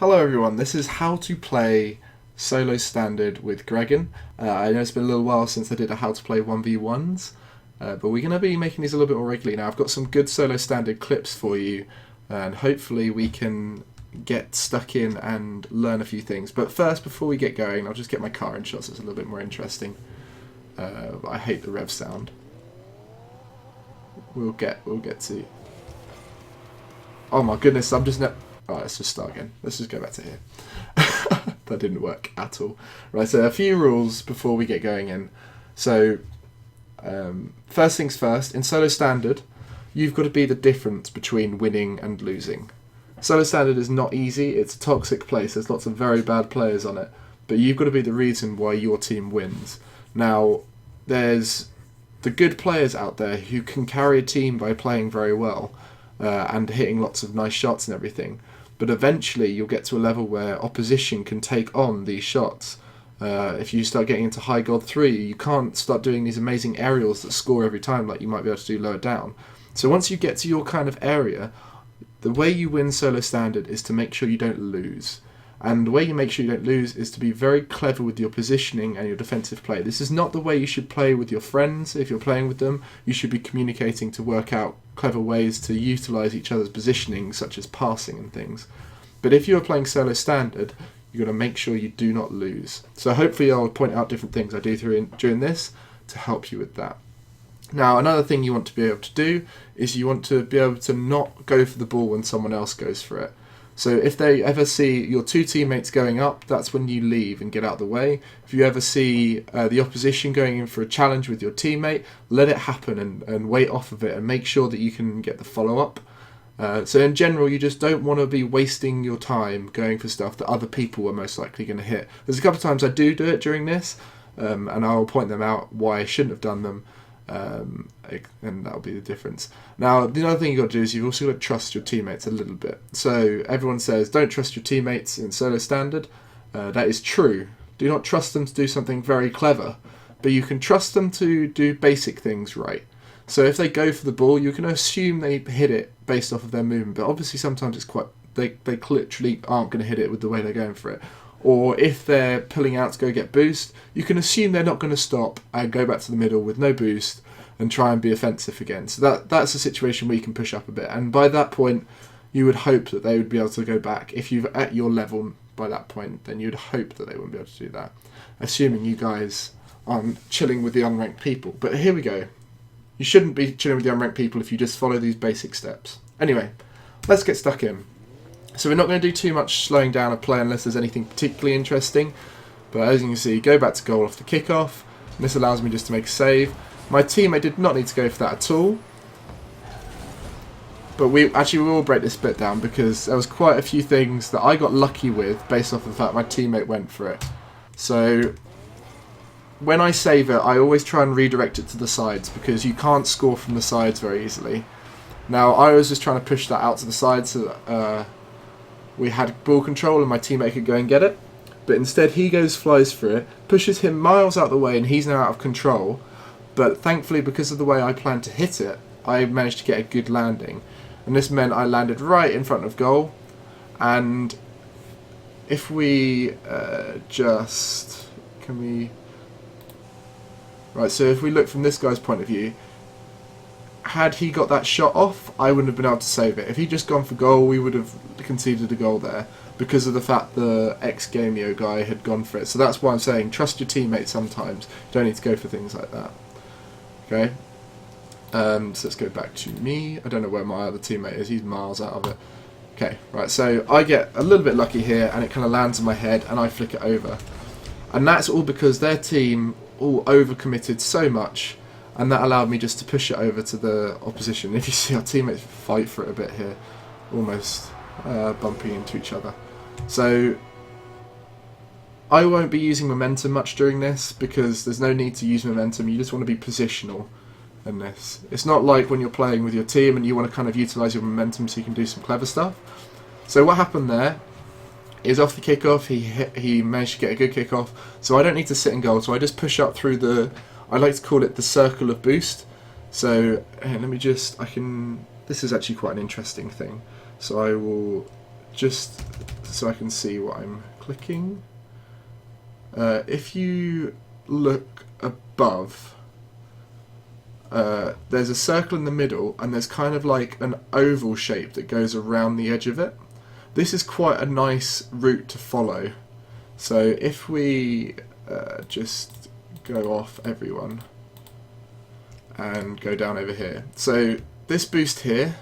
Hello everyone, this is how to play solo standard with Gregan. I know it's been a little while since I did a how to play 1v1s, but we're going to be making these a little bit more regularly now. I've got some good solo standard clips for you, and hopefully we can get stuck in and learn a few things. But first, before we get going, I'll just get my car in shot so it's a little bit more interesting. I hate the rev sound. We'll get to... Oh my goodness, I'm just... Alright, let's just start again. Let's just go back to here. That didn't work at all. Right, so a few rules before we get going in. So, first things first, in solo standard, you've got to be the difference between winning and losing. Solo standard is not easy, it's a toxic place, there's lots of very bad players on it, but you've got to be the reason why your team wins. Now, there's the good players out there who can carry a team by playing very well and hitting lots of nice shots and everything. But eventually you'll get to a level where opposition can take on these shots. If you start getting into high gold 3, you can't start doing these amazing aerials that score every time like you might be able to do lower down. So once you get to your kind of area, the way you win solo standard is to make sure you don't lose. And the way you make sure you don't lose is to be very clever with your positioning and your defensive play. This is not the way you should play with your friends. If you're playing with them, you should be communicating to work out clever ways to utilise each other's positioning, such as passing and things. But if you're playing solo standard, you've got to make sure you do not lose. So hopefully I'll point out different things I do during this to help you with that. Now, another thing you want to be able to do is you want to be able to not go for the ball when someone else goes for it. So if they ever see your two teammates going up, that's when you leave and get out of the way. If you ever see the opposition going in for a challenge with your teammate, let it happen and wait off of it and make sure that you can get the follow-up. So in general, you just don't want to be wasting your time going for stuff that other people are most likely going to hit. There's a couple of times I do it during this, and I'll point them out why I shouldn't have done them. And that'll be the difference. Now, the other thing you've got to do is you've also got to trust your teammates a little bit. So everyone says don't trust your teammates in solo standard. That is true. Do not trust them to do something very clever, but you can trust them to do basic things right. So if they go for the ball, you can assume they hit it based off of their movement, but obviously sometimes it's quite they literally aren't going to hit it with the way they're going for it. Or if they're pulling out to go get boost, you can assume they're not going to stop and go back to the middle with no boost and try and be offensive again. So that's a situation where you can push up a bit. And by that point, you would hope that they would be able to go back. If you're at your level by that point, then you'd hope that they wouldn't be able to do that. Assuming you guys aren't chilling with the unranked people. But here we go. You shouldn't be chilling with the unranked people if you just follow these basic steps. Anyway, let's get stuck in. So we're not going to do too much slowing down of play unless there's anything particularly interesting. But as you can see, go back to goal off the kickoff. And this allows me just to make a save. My teammate did not need to go for that at all. But we will break this bit down because there was quite a few things that I got lucky with based off of the fact my teammate went for it. So when I save it, I always try and redirect it to the sides because you can't score from the sides very easily. Now, I was just trying to push that out to the side so that we had ball control and my teammate could go and get it. But instead he flies for it, pushes him miles out of the way and he's now out of control. But thankfully, because of the way I planned to hit it, I managed to get a good landing. And this meant I landed right in front of goal. And if we Right, so if we look from this guy's point of view, had he got that shot off, I wouldn't have been able to save it. If he'd just gone for goal, we would have conceded a goal there because of the fact the ex-Gameo guy had gone for it. So that's why I'm saying trust your teammates sometimes. You don't need to go for things like that. Okay? So let's go back to me. I don't know where my other teammate is. He's miles out of it. Okay, right, so I get a little bit lucky here and it kind of lands on my head and I flick it over. And that's all because their team all overcommitted so much, and that allowed me just to push it over to the opposition. If you see our teammates fight for it a bit here, almost bumping into each other. So I won't be using momentum much during this because there's no need to use momentum. You just want to be positional in this. It's not like when you're playing with your team and you want to kind of utilise your momentum so you can do some clever stuff. So what happened there is off the kickoff, he managed to get a good kickoff. So I don't need to sit in goal. So I just push up through I like to call it the circle of boost. So let me this is actually quite an interesting thing. So I will just so I can see what I'm clicking. If you look above, there's a circle in the middle, and there's kind of like an oval shape that goes around the edge of it. This is quite a nice route to follow. So if we just go off everyone and go down over here. So this boost here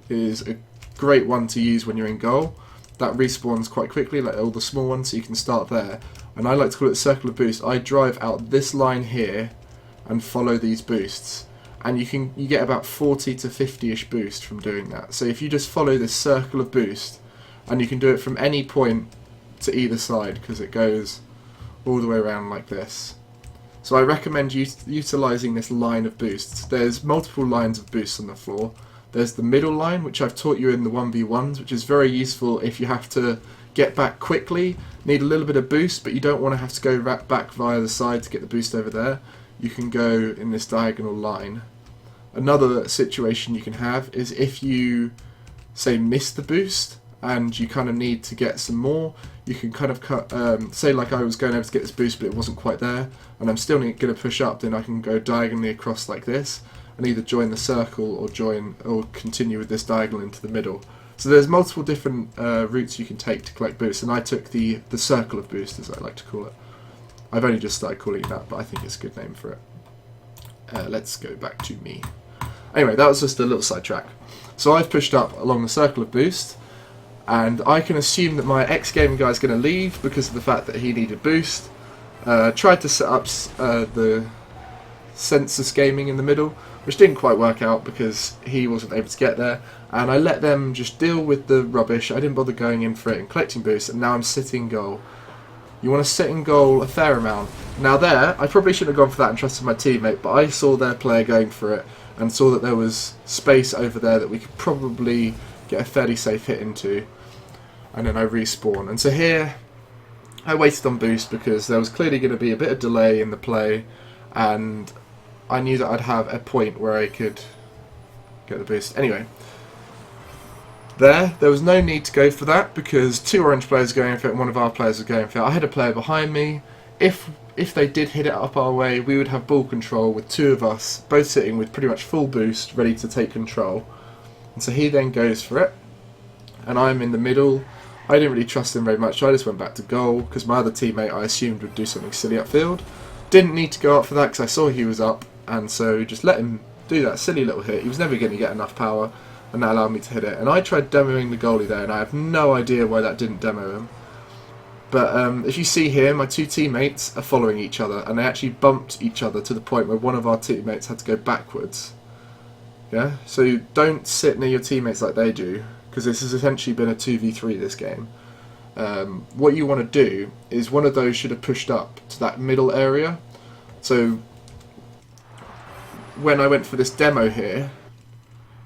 is a great one to use when you're in goal. That respawns quite quickly, like all the small ones, so you can start there. And I like to call it circle of boost. I drive out this line here and follow these boosts. And you get about 40 to 50-ish boost from doing that. So if you just follow this circle of boost, and you can do it from any point to either side, because it goes all the way around like this. So I recommend utilising this line of boosts. There's multiple lines of boosts on the floor. There's the middle line, which I've taught you in the 1v1s, which is very useful if you have to get back quickly, need a little bit of boost, but you don't want to have to go back via the side to get the boost over there. You can go in this diagonal line. Another situation you can have is if you, say, miss the boost and you kind of need to get some more, you can kind of cut, say like I was going over to get this boost but it wasn't quite there, and I'm still going to push up, then I can go diagonally across like this and either join the circle or continue with this diagonal into the middle. So there's multiple different routes you can take to collect boosts, and I took the circle of boost, as I like to call it. I've only just started calling it that, but I think it's a good name for it. Let's go back to me. Anyway, that was just a little sidetrack. So I've pushed up along the circle of boost, and I can assume that my ex-gaming guy is going to leave because of the fact that he needed boost. Tried to set up the census gaming in the middle, which didn't quite work out because he wasn't able to get there, and I let them just deal with the rubbish. I didn't bother going in for it and collecting boost, and now I'm sitting goal. You want to sit in goal a fair amount. Now there, I probably shouldn't have gone for that and trusted my teammate, but I saw their player going for it and saw that there was space over there that we could probably get a fairly safe hit into, and then I respawn. And so here I waited on boost because there was clearly going to be a bit of delay in the play, and I knew that I'd have a point where I could get the boost. Anyway, there was no need to go for that because two orange players were going for it and one of our players was going for it. I had a player behind me. If they did hit it up our way, we would have ball control with two of us both sitting with pretty much full boost ready to take control. And so he then goes for it, and I'm in the middle. I didn't really trust him very much, so I just went back to goal because my other teammate I assumed would do something silly upfield. Didn't need to go up for that because I saw he was up, and so just let him do that silly little hit. He was never going to get enough power, and that allowed me to hit it. And I tried demoing the goalie there, and I have no idea why that didn't demo him. But if you see here, my two teammates are following each other, and they actually bumped each other to the point where one of our teammates had to go backwards. Yeah, so don't sit near your teammates like they do, because this has essentially been a 2v3 this game. What you want to do is one of those should have pushed up to that middle area. So when I went for this demo here,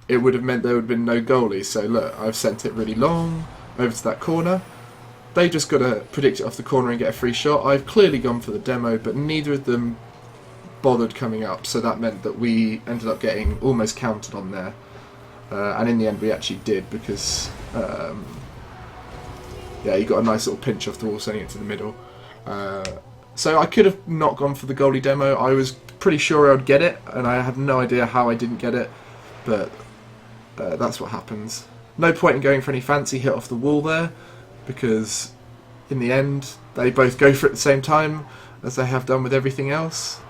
it would have meant there would have been no goalie. So look, I've sent it really long over to that corner. They just got to predict it off the corner and get a free shot. I've clearly gone for the demo, but neither of them bothered coming up, so that meant that we ended up getting almost counted on there. And in the end we actually did because yeah, you got a nice little pinch off the wall sending it to the middle. So I could have not gone for the goalie demo. I was pretty sure I would get it, and I have no idea how I didn't get it, but that's what happens. No point in going for any fancy hit off the wall there, because in the end they both go for it at the same time as they have done with everything else.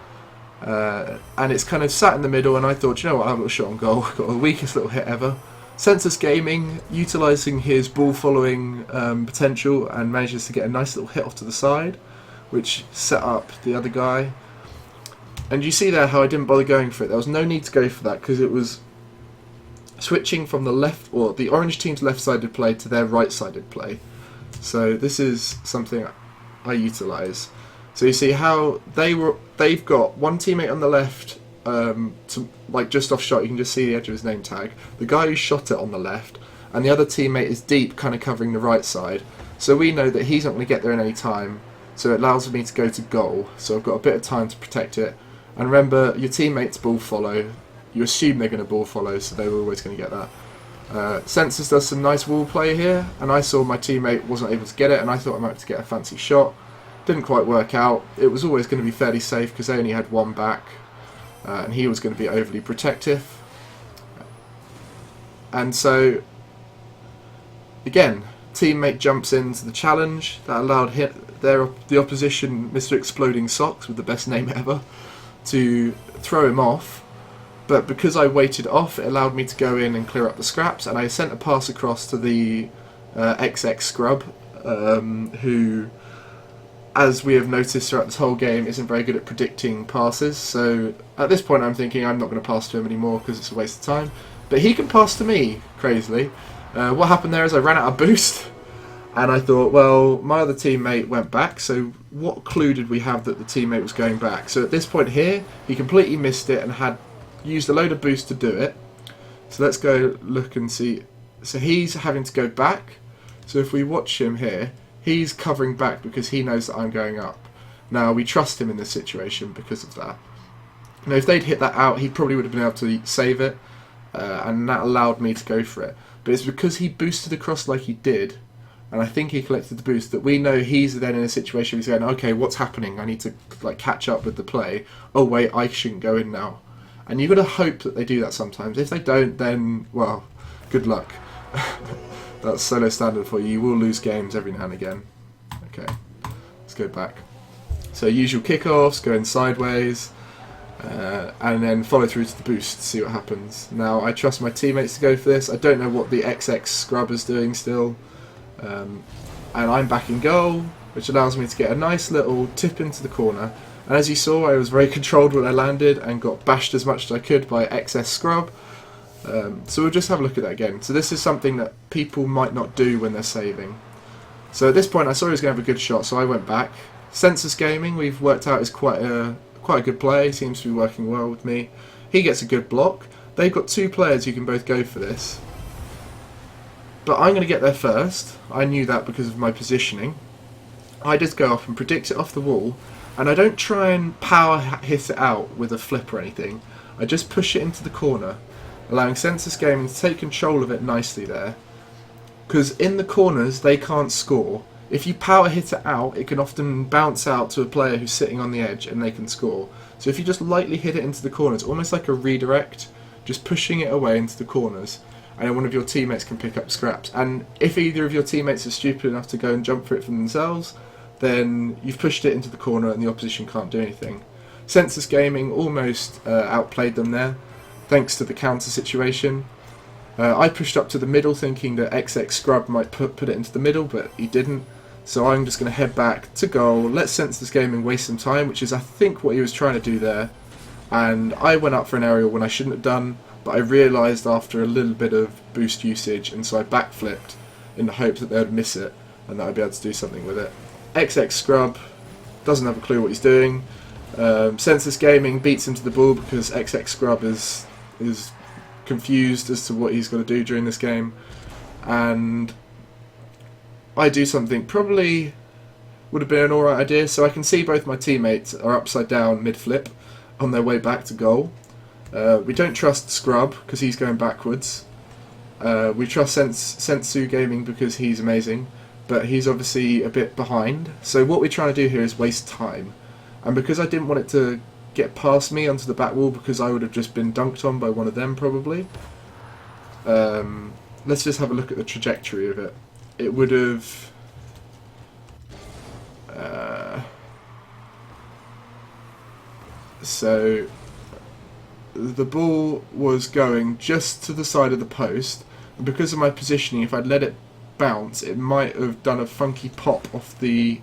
And it's kind of sat in the middle, and I thought, you know what, I have a little shot on goal. Got the weakest little hit ever. Census Gaming, utilising his ball following potential, and manages to get a nice little hit off to the side, which set up the other guy. And you see there how I didn't bother going for it. There was no need to go for that because it was switching from the left, or the orange team's left-sided play to their right-sided play. So this is something I utilise. So you see how they've got one teammate on the left, to, like just off shot, you can just see the edge of his name tag. The guy who shot it on the left, and the other teammate is deep, kind of covering the right side. So we know that he's not going to get there in any time, so it allows me to go to goal. So I've got a bit of time to protect it. And remember, your teammates ball follow. You assume they're going to ball follow, so they were always going to get that. Census does some nice wall play here, and I saw my teammate wasn't able to get it, and I thought I might have to get a fancy shot. Didn't quite work out. It was always going to be fairly safe because they only had one back, and he was going to be overly protective. And so, again, teammate jumps into the challenge. That allowed the opposition, Mr. Exploding Socks, with the best name ever, to throw him off. But because I waited off, it allowed me to go in and clear up the scraps, and I sent a pass across to the XX Scrub, who, as we have noticed throughout this whole game, isn't very good at predicting passes. So at this point I'm thinking I'm not going to pass to him anymore because it's a waste of time. But he can pass to me, crazily. What happened there is I ran out of boost, and I thought, well, my other teammate went back, so what clue did we have that the teammate was going back? So at this point here, he completely missed it and had used a load of boost to do it. So let's go look and see. So he's having to go back. So if we watch him here, he's covering back because he knows that I'm going up. Now, we trust him in this situation because of that. Now, if they'd hit that out, he probably would have been able to save it. And that allowed me to go for it. But it's because he boosted across like he did, and I think he collected the boost, that we know he's then in a situation where he's going, okay, what's happening? I need to catch up with the play. Oh wait, I shouldn't go in now. And you've got to hope that they do that sometimes. If they don't, then, well, good luck. That's solo standard for you. You will lose games every now and again. Okay, let's go back. So usual kickoffs, going sideways. And then follow through to the boost to see what happens. Now, I trust my teammates to go for this. I don't know what the XX Scrub is doing still. And I'm back in goal, which allows me to get a nice little tip into the corner. And as you saw, I was very controlled when I landed and got bashed as much as I could by XS Scrub. So we'll just have a look at that again. So this is something that people might not do when they're saving. So at this point, I saw he was going to have a good shot, so I went back. Census Gaming, we've worked out, is quite a good play, seems to be working well with me. He gets a good block. They've got two players who can both go for this. But I'm going to get there first. I knew that because of my positioning. I just go up and predict it off the wall, and I don't try and power hit it out with a flip or anything. I just push it into the corner, allowing Census Gaming to take control of it nicely there. Because in the corners, they can't score. If you power hit it out, it can often bounce out to a player who's sitting on the edge and they can score. So if you just lightly hit it into the corners, almost like a redirect, just pushing it away into the corners, and then one of your teammates can pick up scraps. And if either of your teammates are stupid enough to go and jump for it for themselves, then you've pushed it into the corner and the opposition can't do anything. Census Gaming almost outplayed them there, thanks to the counter situation. I pushed up to the middle thinking that XX Scrub might put it into the middle, but he didn't. So I'm just going to head back to goal, let Census Gaming waste some time, which is I think what he was trying to do there. And I went up for an aerial when I shouldn't have done, but I realised after a little bit of boost usage, and so I backflipped in the hope that they would miss it and that I'd be able to do something with it. XX Scrub doesn't have a clue what he's doing. Census Gaming beats him to the ball because XX Scrub is confused as to what he's got to do during this game, and I do something probably would have been an alright idea. So I can see both my teammates are upside down mid-flip on their way back to goal. We don't trust Scrub because he's going backwards. We trust Sensu Gaming because he's amazing, but he's obviously a bit behind. So what we're trying to do here is waste time, and because I didn't want it to get past me onto the back wall because I would have just been dunked on by one of them probably. Let's just have a look at the trajectory of it. It would have so the ball was going just to the side of the post, and because of my positioning, if I'd let it bounce, it might have done a funky pop off the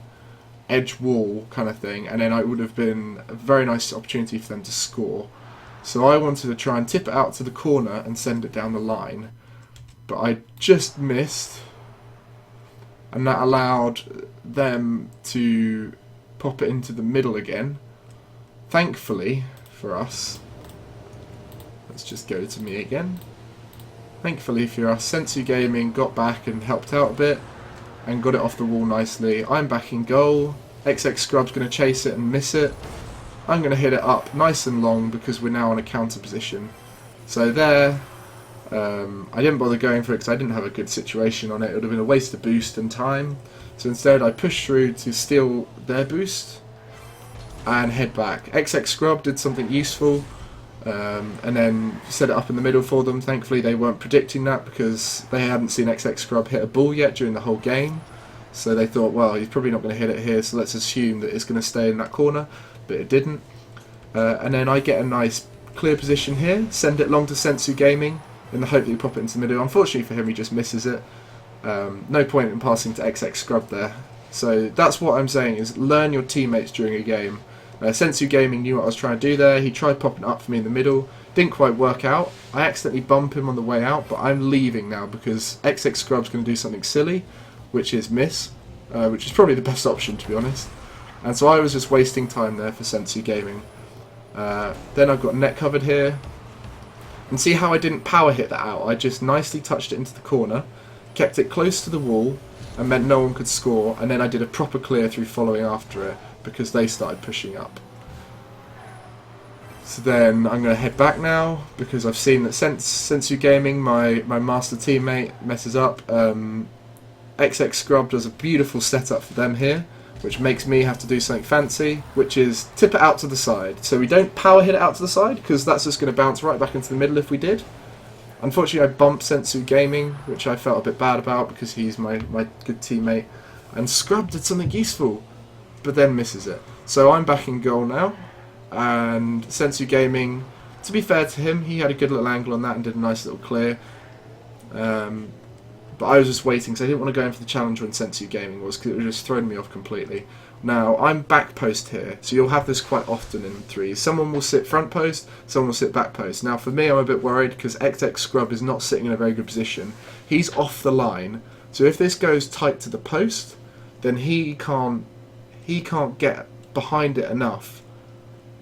edge wall kind of thing, and then it would have been a very nice opportunity for them to score. So I wanted to try and tip it out to the corner and send it down the line, but I just missed, and that allowed them to pop it into the middle again. Thankfully for us, let's just go to me again. Thankfully for us, Sensu Gaming got back and helped out a bit and got it off the wall nicely. I'm back in goal. XX Scrub's going to chase it and miss it. I'm going to hit it up nice and long because we're now in a counter position. So there, I didn't bother going for it because I didn't have a good situation on it. It would have been a waste of boost and time. So instead I pushed through to steal their boost and head back. XX Scrub did something useful, and then set it up in the middle for them. Thankfully they weren't predicting that because they hadn't seen XX Scrub hit a ball yet during the whole game. So they thought, well, he's probably not going to hit it here, so let's assume that it's going to stay in that corner. But it didn't. And then I get a nice clear position here, send it long to Sensu Gaming in the hope that you pop it into the middle. Unfortunately for him, he just misses it. No point in passing to XX Scrub there. So that's what I'm saying, is learn your teammates during a game. Sensu Gaming knew what I was trying to do there. He tried popping up for me in the middle. Didn't quite work out. I accidentally bump him on the way out, but I'm leaving now because XX Scrub's going to do something silly, which is miss, which is probably the best option, to be honest. And so I was just wasting time there for Sensu Gaming. Then I've got net covered here. And see how I didn't power hit that out? I just nicely touched it into the corner, kept it close to the wall, and meant no one could score, and then I did a proper clear through following after it, because they started pushing up. So then I'm going to head back now, because I've seen that Sensu Gaming, my master teammate, messes up. XX Scrub does a beautiful setup for them here, which makes me have to do something fancy, which is tip it out to the side. So we don't power hit it out to the side, because that's just going to bounce right back into the middle if we did. Unfortunately, I bumped Sensu Gaming, which I felt a bit bad about, because he's my good teammate. And Scrub did something useful, but then misses it. So I'm back in goal now, and Sensu Gaming, to be fair to him, he had a good little angle on that and did a nice little clear. But I was just waiting, because I didn't want to go in for the challenge when Sensu Gaming was, because it was just throwing me off completely. Now, I'm back post here, so you'll have this quite often in threes. Someone will sit front post, someone will sit back post. Now, for me, I'm a bit worried, because XX Scrub is not sitting in a very good position. He's off the line, so if this goes tight to the post, then he can't get behind it enough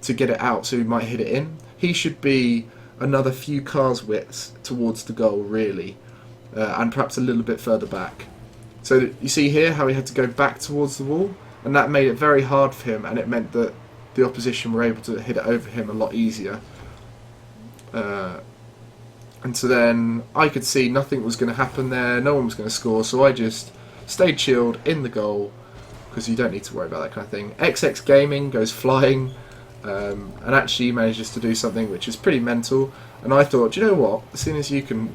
to get it out, so he might hit it in. He should be another few cars widths towards the goal, really. And perhaps a little bit further back. So you see here how he had to go back towards the wall, and that made it very hard for him, and it meant that the opposition were able to hit it over him a lot easier. And so then I could see nothing was going to happen there, no one was going to score, so I just stayed chilled in the goal, because you don't need to worry about that kind of thing. XX Gaming goes flying, and actually manages to do something which is pretty mental, and I thought, do you know what, as soon as you can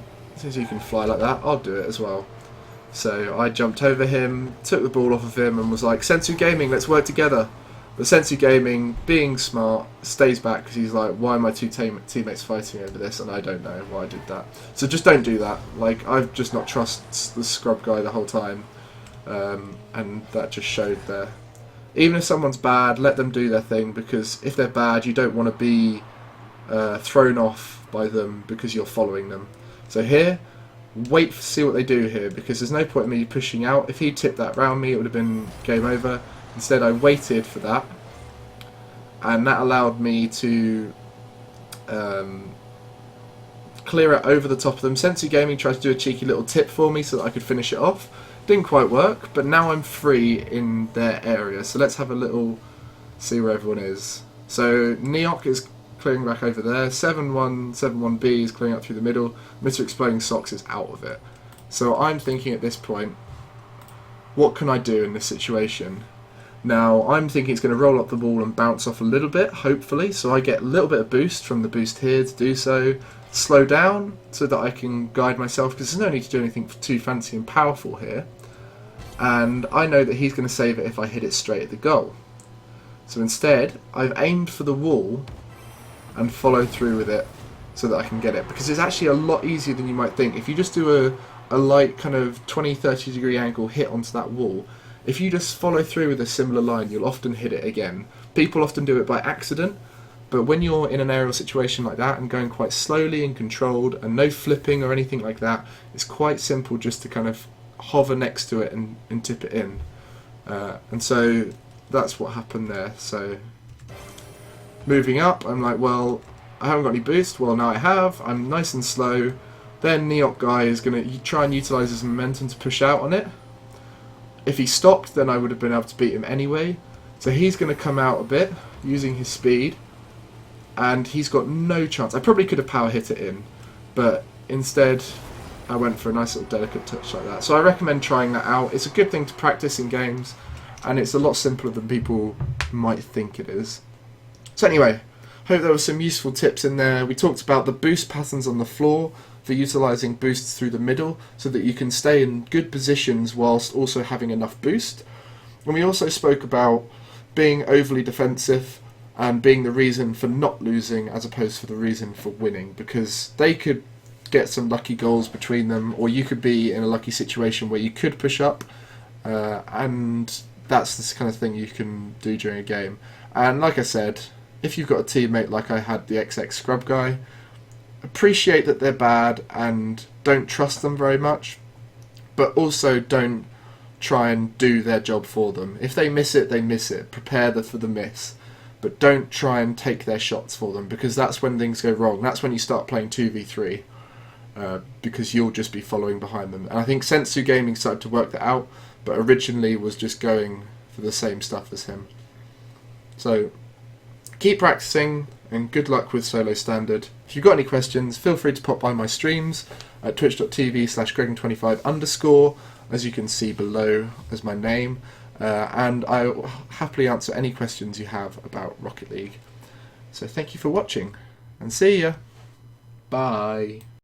fly like that, I'll do it as well. So I jumped over him, took the ball off of him, and was like, Sensu Gaming, let's work together. But Sensu Gaming, being smart, stays back because he's like, why are my two teammates fighting over this? And I don't know why I did that. So just don't do that. Like, I've just not trusted the Scrub guy the whole time, and that just showed there. Even if someone's bad, let them do their thing, because if they're bad, you don't want to be thrown off by them because you're following them. So here, wait to see what they do here, because there's no point in me pushing out. If he tipped that round me, it would have been game over. Instead, I waited for that, and that allowed me to clear it over the top of them. Sensu Gaming tried to do a cheeky little tip for me so that I could finish it off. Didn't quite work, but now I'm free in their area. So let's have a little see where everyone is. So Neok is clearing back over there. 7-1, 7-1B is clearing up through the middle. Mr. Exploding Socks is out of it. So I'm thinking at this point, what can I do in this situation? Now, I'm thinking it's going to roll up the ball and bounce off a little bit, hopefully, so I get a little bit of boost from the boost here to do so. Slow down so that I can guide myself, because there's no need to do anything too fancy and powerful here. And I know that he's going to save it if I hit it straight at the goal. So instead, I've aimed for the wall and follow through with it so that I can get it, because it's actually a lot easier than you might think. If you just do a light kind of 20-30 degree angle hit onto that wall, if you just follow through with a similar line, you'll often hit it again. People often do it by accident, but when you're in an aerial situation like that and going quite slowly and controlled and no flipping or anything like that, it's quite simple just to kind of hover next to it and tip it in. And so that's what happened there. So moving up, I'm like, well, I haven't got any boost. Well, now I have. I'm nice and slow. Then Neok guy is going to try and utilise his momentum to push out on it. If he stopped, then I would have been able to beat him anyway. So he's going to come out a bit using his speed, and he's got no chance. I probably could have power hit it in, but instead I went for a nice little delicate touch like that. So I recommend trying that out. It's a good thing to practice in games, and it's a lot simpler than people might think it is. So anyway, hope there were some useful tips in there. We talked about the boost patterns on the floor for utilising boosts through the middle so that you can stay in good positions whilst also having enough boost. And we also spoke about being overly defensive and being the reason for not losing as opposed to the reason for winning, because they could get some lucky goals between them, or you could be in a lucky situation where you could push up, and that's the kind of thing you can do during a game. And like I said, if you've got a teammate like I had the XX Scrub guy, appreciate that they're bad and don't trust them very much, but also don't try and do their job for them. If they miss it, they miss it. Prepare for the miss. But don't try and take their shots for them, because that's when things go wrong. That's when you start playing 2v3, because you'll just be following behind them. And I think Sensu Gaming started to work that out, but originally was just going for the same stuff as him. So keep practicing, and good luck with Solo Standard. If you've got any questions, feel free to pop by my streams at twitch.tv/Gregan25_, as you can see below as my name. And I will happily answer any questions you have about Rocket League. So thank you for watching, and see ya. Bye.